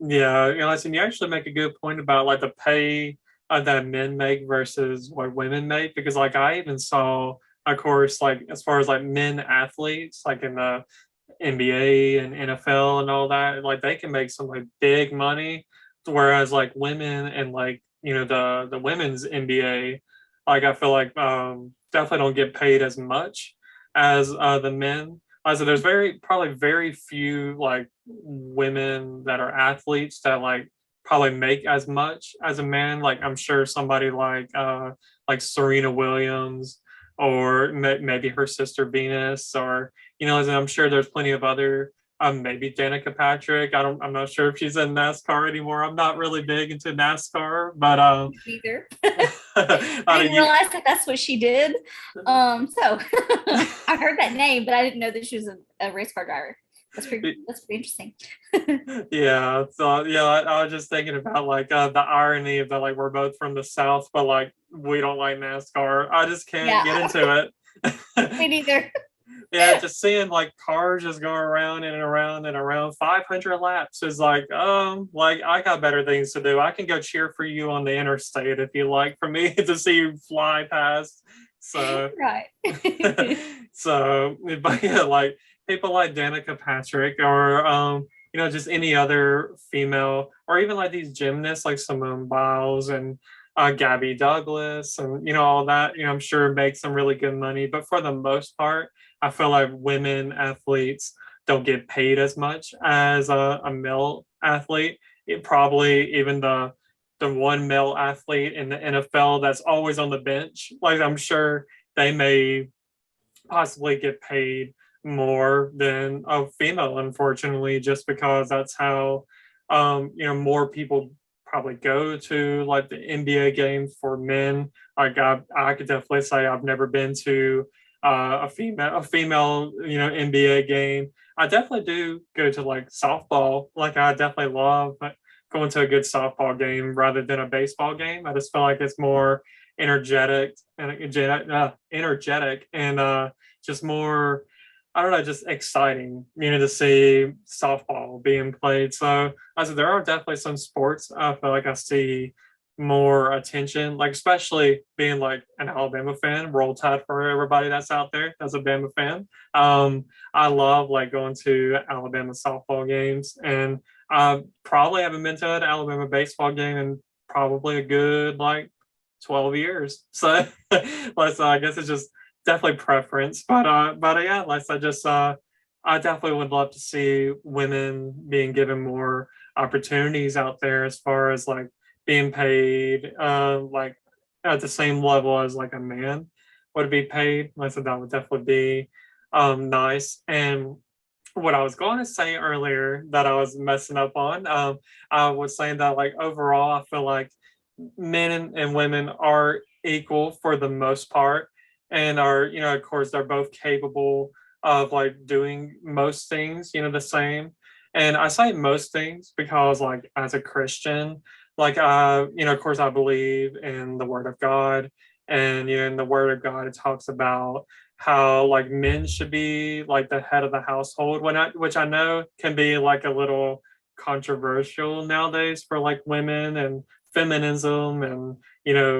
Yeah, listen, you actually make a good point about like the pay that men make versus what women make, because like I even saw, of course, like as far as like men athletes, like in the NBA and NFL and all that, like they can make some like big money, whereas like women and like the women's NBA, like I feel like definitely don't get paid as much as the men. So there's probably very few like women that are athletes that like probably make as much as a man. Like I'm sure somebody like Serena Williams or maybe her sister Venus, or I'm sure there's plenty of other maybe Danica Patrick. I'm not sure if she's in NASCAR anymore. I'm not really big into NASCAR, but Either. I I didn't you, realize that that's what she did. So I heard that name, but I didn't know that she was a race car driver. That's pretty interesting. yeah. So yeah, I was just thinking about like the irony of that, like we're both from the South, but like we don't like NASCAR. I just can't get Yeah, into me it. neither. Yeah, just seeing like cars just go around and around and around 500 laps is like I got better things to do. I can go cheer for you on the interstate if you like, for me to see you fly past. So Right. so but yeah, like people like Danica Patrick, or just any other female, or even like these gymnasts like Simone Biles and Gabby Douglas, and all that, I'm sure make some really good money, but for the most part I feel like women athletes don't get paid as much as a male athlete. It probably even the one male athlete in the NFL that's always on the bench, like I'm sure they may possibly get paid more than a female, unfortunately, just because that's how more people probably go to like the NBA games for men. Like I could definitely say I've never been to a female NBA game. I definitely do go to like softball. Like I definitely love going to a good softball game rather than a baseball game. I just feel like it's more energetic and just more, I don't know, just exciting, to see softball being played. So I said there are definitely some sports I feel like I see more attention, like especially being like an Alabama fan. Roll Tide for everybody that's out there that's a Bama fan. I love like going to Alabama softball games, and I probably haven't been to an Alabama baseball game in probably a good like 12 years. So I guess it's just definitely preference. But yeah, like I definitely would love to see women being given more opportunities out there as far as like being paid like at the same level as like a man would be paid. I said that would definitely be nice. And what I was going to say earlier that I was messing up on, I was saying that like overall, I feel like men and women are equal for the most part, and are, of course, they're both capable of like doing most things, the same. And I say most things because like as a Christian, like of course I believe in the word of God, and in the word of God it talks about how like men should be like the head of the household, which I know can be like a little controversial nowadays for like women and feminism, and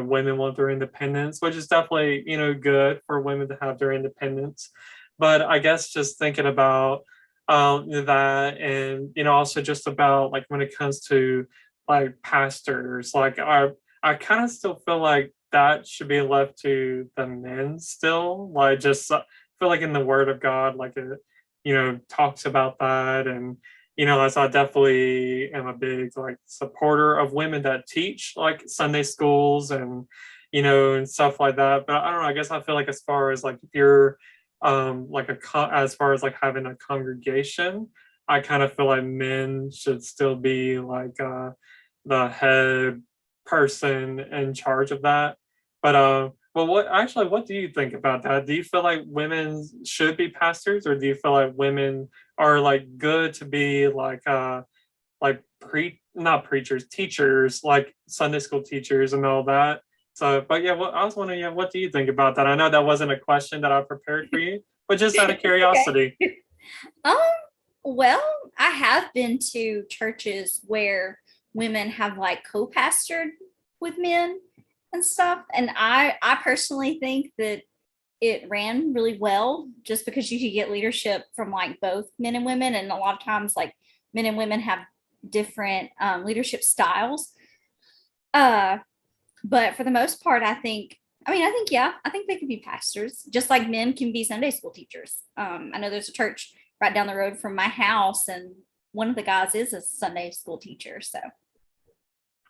women want their independence, which is definitely good for women to have their independence. But I guess just thinking about that, and also just about like when it comes to like pastors, like I kind of still feel like that should be left to the men still. Like just feel like in the Word of God, like it talks about that. And as I definitely am a big like supporter of women that teach like Sunday schools, and and stuff like that. But I don't know, I guess I feel like as far as like if you're like as far as like having a congregation, I kind of feel like men should still be like the head person in charge of that. But well, what do you think about that? Do you feel like women should be pastors, or do you feel like women are like good to be like not preachers, teachers, like Sunday school teachers and all that? So, but yeah, I was wondering, yeah, what do you think about that? I know that wasn't a question that I prepared for you, but just out of Okay. curiosity. Um, Well, I have been to churches where women have like co-pastored with men and stuff, and I personally think that it ran really well just because you could get leadership from like both men and women, and a lot of times like men and women have different leadership styles. Uh, but for the most part, I think yeah, I think they could be pastors, just like men can be Sunday school teachers. I know there's a church right down the road from my house, and one of the guys is a Sunday school teacher. So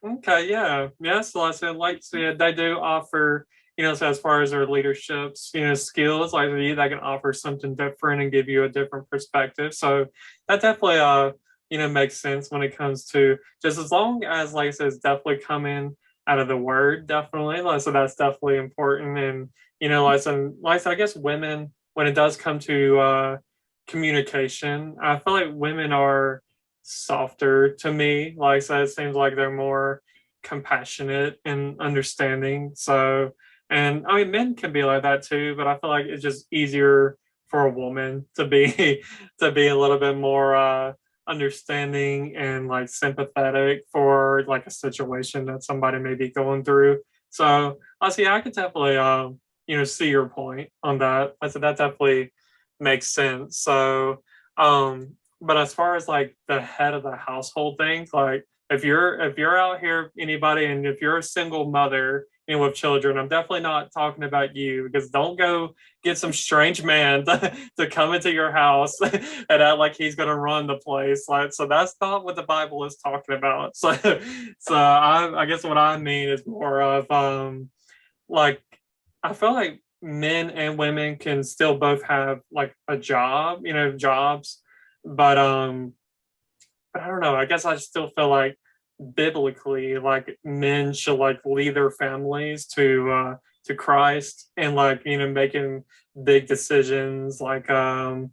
Okay, yeah, yeah. So like I said, they do offer, so as far as their leaderships, skills, like they can offer something different and give you a different perspective. So that definitely, makes sense when it comes to just as long as, like I said, it's definitely coming out of the word, definitely. Like, so that's definitely important. And like I said, I guess women, when it does come to communication, I feel like women are softer to me. Like I said, it seems like they're more compassionate and understanding. So, and I mean, men can be like that too, but I feel like it's just easier for a woman to be to be a little bit more understanding and like sympathetic for like a situation that somebody may be going through. So I see, I could definitely see your point on that. I said that definitely makes sense. So but as far as like the head of the household things, like if you're out here, anybody, and if you're a single mother and with children, I'm definitely not talking about you, because don't go get some strange man to come into your house and act like he's gonna run the place. Like, so that's not what the Bible is talking about. So I guess what I mean is more of like, I feel like men and women can still both have like a job, jobs, but I don't know. I guess I still feel like biblically, like men should like lead their families to Christ, and like making big decisions, like I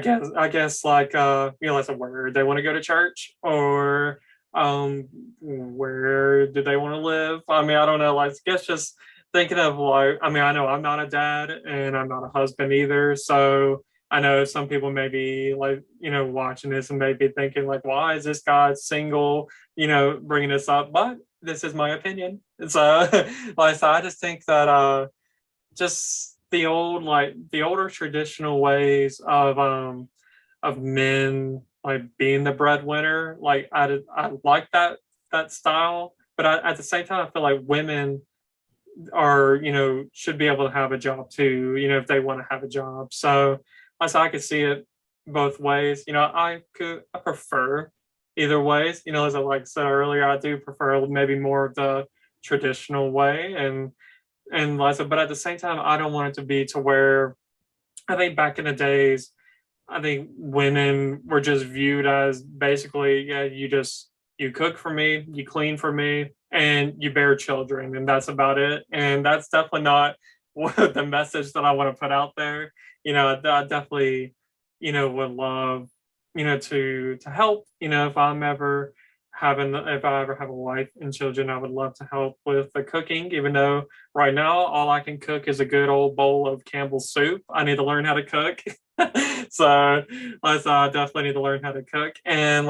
guess like like where they want to go to church, or where do they want to live. I mean, I don't know, like, I guess just thinking of, like, I mean, I know I'm not a dad and I'm not a husband either, so I know some people may be like, watching this and maybe thinking like, why is this guy single, bringing this up, but this is my opinion. So like, so I just think that just the older traditional ways of men like being the breadwinner, like I like that style, but at the same time I feel like women are, should be able to have a job too, if they want to have a job. So I could see it both ways. I prefer either ways. As I like said earlier, I do prefer maybe more of the traditional way, and like, but at the same time, I don't want it to be to where, I think back in the days, I think women were just viewed as basically, yeah, you cook for me, you clean for me, and you bear children, and that's about it. And that's definitely not what the message that I want to put out there. I definitely, would love, to help. If I ever have a wife and children, I would love to help with the cooking, even though right now all I can cook is a good old bowl of Campbell's soup. I need to learn how to cook. So I definitely need to learn how to cook. And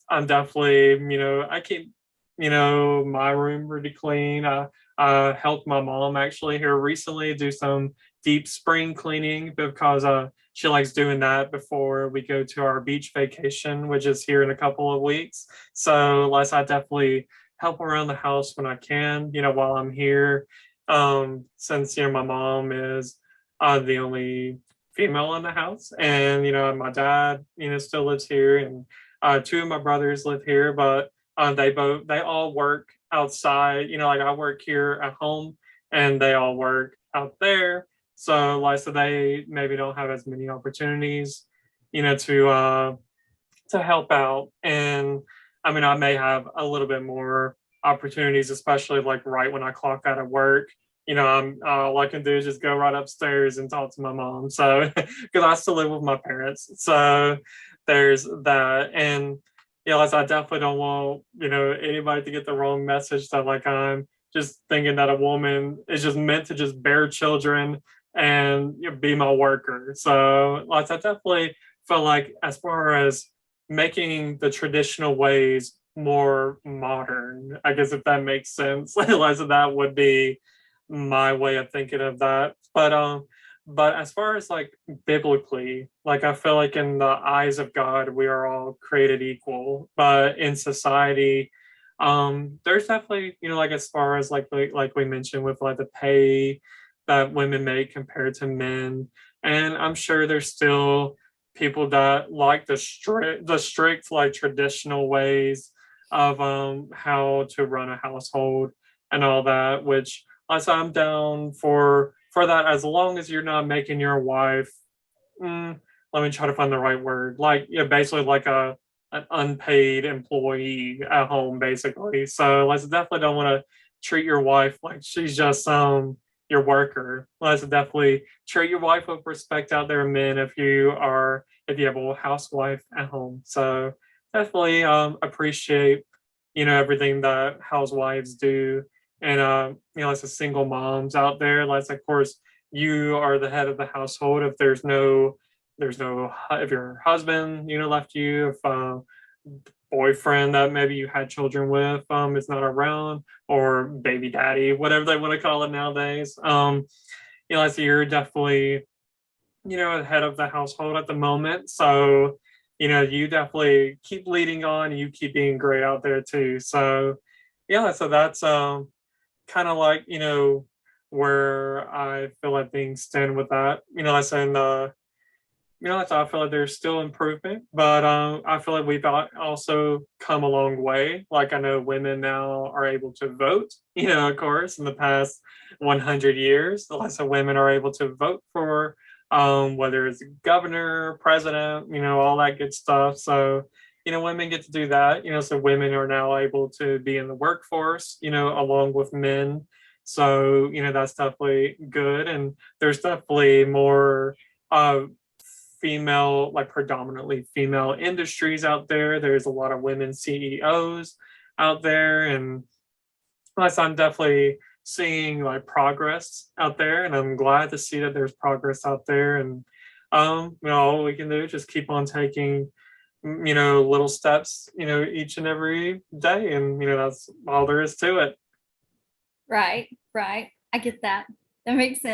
I'm definitely, I keep, my room really clean. I helped my mom actually here recently do some deep spring cleaning, because she likes doing that before we go to our beach vacation, which is here in a couple of weeks. So I definitely help around the house when I can, while I'm here. Since my mom is the only female in the house, and my dad still lives here, and two of my brothers live here, but they all work outside. Like, I work here at home and they all work out there, so so they maybe don't have as many opportunities to help out. And I mean, I may have a little bit more opportunities, especially like right when I clock out of work. I'm all I can do is just go right upstairs and talk to my mom. So because I still live with my parents, so there's that. And as I definitely don't want anybody to get the wrong message that like I'm just thinking that a woman is just meant to just bear children and be my worker. So I definitely feel like as far as making the traditional ways more modern, I guess if that makes sense, that would be my way of thinking of that. But as far as like biblically, like I feel like in the eyes of God, we are all created equal. But in society, there's definitely, like as far as like we mentioned with like the pay that women make compared to men. And I'm sure there's still people that like the strict like traditional ways of how to run a household and all that, which I'm down for that as long as you're not making your wife let me try to find the right word, like basically like a an unpaid employee at home basically. So let's definitely don't want to treat your wife like she's just your worker. Let's definitely treat your wife with respect out there, men, if you have a housewife at home. So definitely appreciate everything that housewives do. And as a single moms out there, like of course you are the head of the household. If there's no if your husband left you, if boyfriend that maybe you had children with is not around, or baby daddy, whatever they want to call it nowadays. So you're definitely the head of the household at the moment. So you definitely keep leading on, you keep being great out there too. So yeah, so that's kind of like where I feel like things stand with that. I said I feel like there's still improvement, but I feel like we've also come a long way. Like I know women now are able to vote. Of course, in the past 100 years, lots of women are able to vote for whether it's governor, president, all that good stuff. So women get to do that. So women are now able to be in the workforce. Along with men. So that's definitely good, and there's definitely more. Female, like predominantly female industries out there. There's a lot of women CEOs out there, and plus I'm definitely seeing like progress out there, and I'm glad to see that there's progress out there. And all we can do is just keep on taking little steps each and every day, and that's all there is to it. Right, right. I get that. That makes sense.